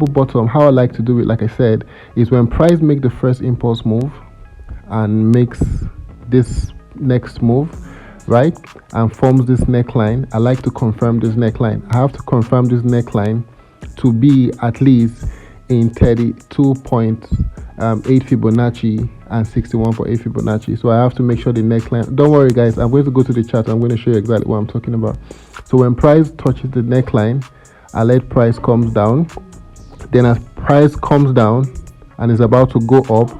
bottom, how I like to do it, like I said, is when price make the first impulse move and makes this next move, right, and forms this neckline, I like to confirm this neckline. I have to confirm this neckline to be at least in 32.8 Fibonacci and 61.8 Fibonacci. So I have to make sure the neckline, don't worry guys, I'm going to go to the chart. I'm going to show you exactly what I'm talking about. So when price touches the neckline, I let price comes down. Then as price comes down and is about to go up,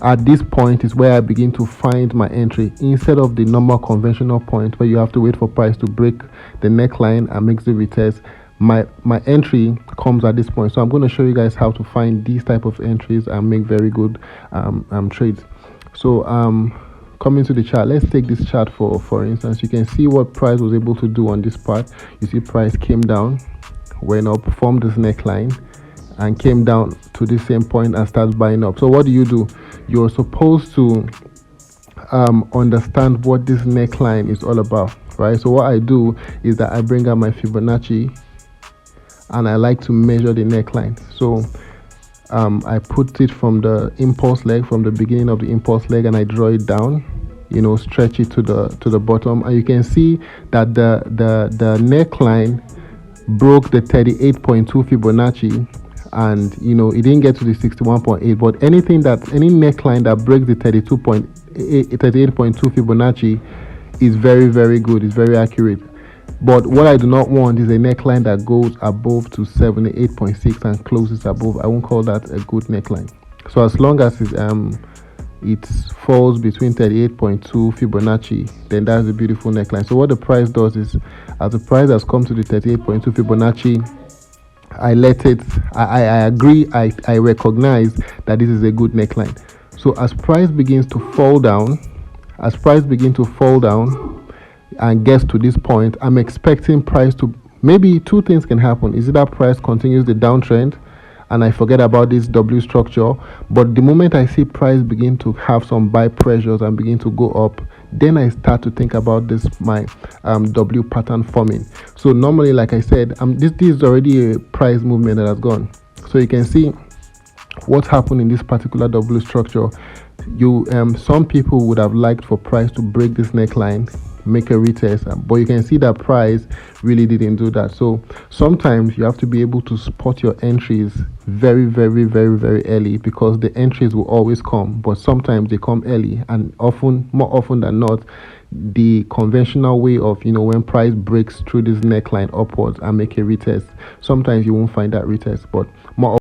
at this point is where I begin to find my entry, instead of the normal conventional point where you have to wait for price to break the neckline and makes the retest. My entry comes at this point. So I'm going to show you guys how to find these type of entries and make very good trades. So coming to the chart, let's take this chart for instance. You can see what price was able to do on this part. You see price came down, went up, formed this neckline, and came down to the same point and starts buying up. So what do? You're supposed to understand what this neckline is all about, right? So what I do is that I bring out my Fibonacci and I like to measure the neckline. So I put it from the impulse leg, from the beginning of the impulse leg, and I draw it down, you know, stretch it to the bottom, and you can see that the neckline broke the 38.2 Fibonacci, and you know it didn't get to the 61.8, but any neckline that breaks the 38.2 Fibonacci is very, very good. It's very accurate. But what I do not want is a neckline that goes above to 78.6 and closes above. I won't call that a good neckline. So as long as it falls between 38.2 Fibonacci, then that's a beautiful neckline. So what the price does is, as the price has come to the 38.2 Fibonacci, I let it, I agree, I recognize that this is a good neckline. So as price begins to fall down, and gets to this point, I'm expecting price to, maybe two things can happen. Is it that price continues the downtrend and I forget about this W structure, but the moment I see price begin to have some buy pressures and begin to go up, then I start to think about this, my W pattern forming. So normally, like I said, this is already a price movement that has gone. So you can see what's happened in this particular W structure. Some people would have liked for price to break this neckline, make a retest, but you can see that price really didn't do that. So sometimes you have to be able to spot your entries very, very, very, very early, because the entries will always come, but sometimes they come early, and more often than not, the conventional way of, you know, when price breaks through this neckline upwards and make a retest, sometimes you won't find that retest, but more